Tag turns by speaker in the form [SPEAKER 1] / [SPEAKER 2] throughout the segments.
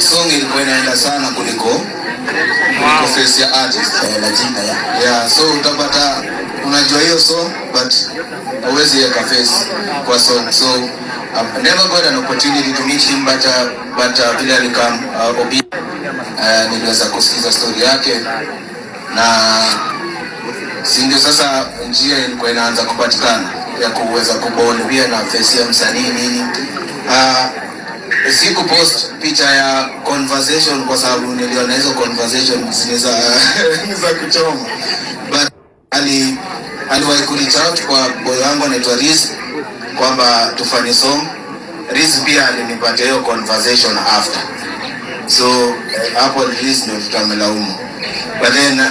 [SPEAKER 1] song ilikuwa inaenda sana kuliko face ya artist
[SPEAKER 2] na jina ya.
[SPEAKER 1] Yeah, so utapata unajua hiyo song but hauwezi weka face kwa song. So I've never got an opportunity to meet him but vile alikam Obi niliweza kusikiza story yake na sindio. Sasa njia ilikuwa inaanza kupatikana ya kuweza kubond pia na face ya msanii nini. Siku post picha ya conversation kwa sababu niliona hizo conversation za kuchoma, but aliwahi kureach out kwa boy wangu anaitwa Riz kwamba tufanye song. Riz pia alinipatia hiyo conversation after, so hapo Riz ndio tutamelaumu, but then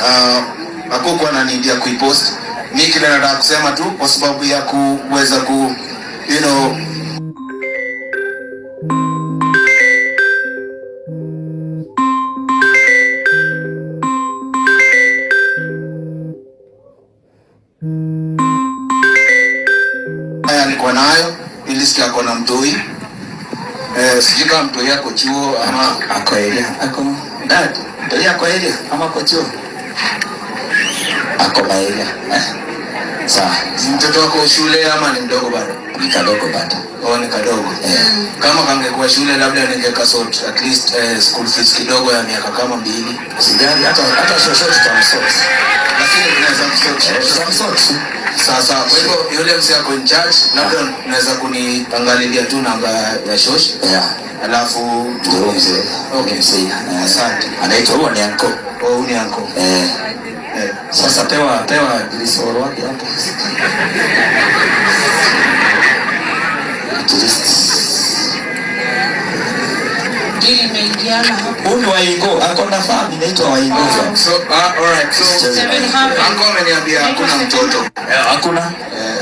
[SPEAKER 1] hakukuwa na need ya kuipost. Mimi kile nataka kusema tu kwa sababu ya kuweza you know alikuwa nayo, nilisikia ako na mtoi sijui kama mtoi yako chuo ama
[SPEAKER 2] ako area, ako dad mtoi yako area ama ako chuo, ako area. Sawa,
[SPEAKER 1] mtoto wako shule ama ni mdogo bado?
[SPEAKER 2] Ni kadogo bado.
[SPEAKER 1] Oh, ni kadogo. Kama kangekuwa shule labda ningekasort at least school fees kidogo ya miaka kama 2.
[SPEAKER 2] Sijali hata shosho tutamsort.
[SPEAKER 1] Lakini tunaweza kusort. Sasa kwa hivyo yule msee ako in charge, labda unaweza kuniangalilia tu namba ya shosh.
[SPEAKER 2] Yeah.
[SPEAKER 1] Alafu
[SPEAKER 2] ndio mzee.
[SPEAKER 1] Okay, sawa. Asante.
[SPEAKER 2] Anaitwa huo ni anko.
[SPEAKER 1] Oh, ni anko.
[SPEAKER 2] Sasa pewa dirisoro wapi hapo?
[SPEAKER 3] Dili meingiana hapo.
[SPEAKER 2] Huyu Waingo, ako na family inaitwa Waingo.
[SPEAKER 1] So alright. So anko ameniambia hakuna mtoto.
[SPEAKER 2] Hakuna.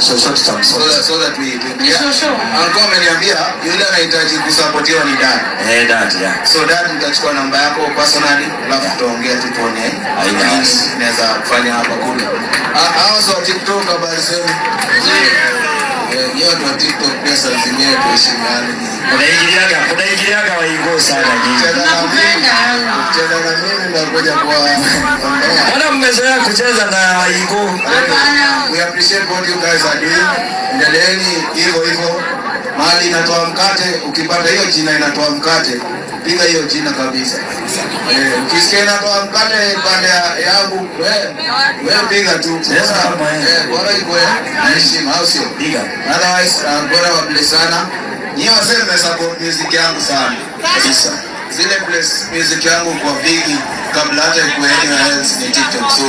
[SPEAKER 2] So that we
[SPEAKER 1] anko ameniambia yule anahitaji kusupportiwa ni dad.
[SPEAKER 2] Dad, yeah.
[SPEAKER 1] So dad nitachukua namba yako personally, alafu tutaongea tu tuone naweza kufanya hapa kule. Hao so TikTok habari zenu. Yeye ndio TikTok pesa zenyewe tuheshimiane.
[SPEAKER 2] Unaingiliaga Waingo sana nyinyi.
[SPEAKER 1] Cheza na mimi na ngoja kwa
[SPEAKER 2] Mbona mmezoea kucheza na Waingo?
[SPEAKER 1] We appreciate what you guys are doing. Endeleeni hivyo. Mali inatoa mkate, ukipata hiyo jina inatoa mkate, piga hiyo jina kabisa. Ukisikia inatoa mkate pande yangu, wewe piga tu. Bora iko heshima au sio? Piga. Otherwise bora wabele sana. Nyinyi waseme support music yangu sana. Kabisa. Zile place music yangu kwa bigi kabla hata ikuwe anywhere else ni TikTok. So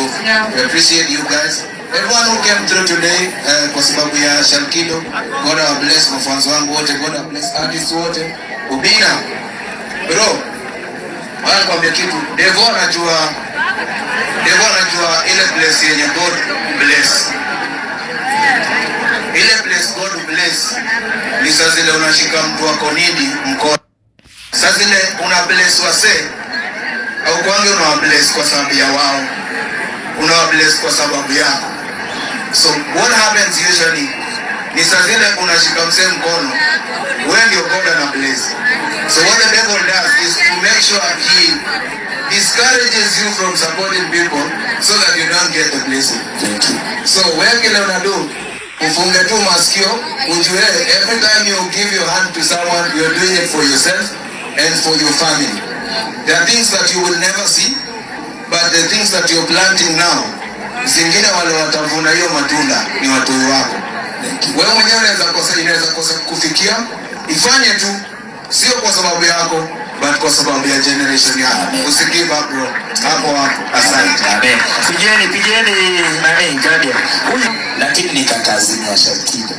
[SPEAKER 1] we appreciate you guys. Everyone who came through today kwa sababu ya Shalkido. God bless mafans wangu wote, God bless artists wote. Ubina bro, wala kwambia kitu, Devo anajua ile place yenye God bless. Ile place God bless ni saa zile unashika mtu wako nidi mkono. Saa zile una bless wase au kwanza una bless kwa sababu ya wao, una bless kwa sababu yako. So what happens usually ni saa zile unashika msee mkono, wewe ndio God ana bless. So what the devil does is to make sure he discourages you from supporting people so that you don't get the blessing.
[SPEAKER 2] Thank you.
[SPEAKER 1] So wewe kile unado ufunge tu masikio, ujue every time you give your hand to someone you're doing it for yourself and for your family. There are things that you will never see, but the things that you're planting now, zingine wale watavuna hiyo matunda ni watu wako. Wewe mwenyewe inaweza kosa kufikia, ifanye tu, sio kwa sababu yako but kwa sababu ya generation yako. Usigive up bro. Hapo. Asante.
[SPEAKER 2] Amen. Pigeni nani Guardian. Huyu lakini ni kakazi ya Shalkido.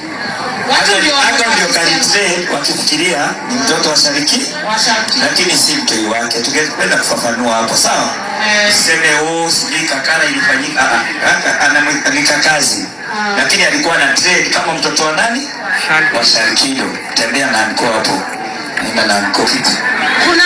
[SPEAKER 2] Hata ndio karitre wakifikiria ni mtoto wa Shalki, lakini si mtoi wake. Tungependa kufafanua hapo, sawa? Seme sijui kakana ilifanyika ni kakazi. Lakini alikuwa na trade kama mtoto wa nani? Wa Shalkido. Tembea na mko hapo. Nenda na mko kitu.
[SPEAKER 3] Kuna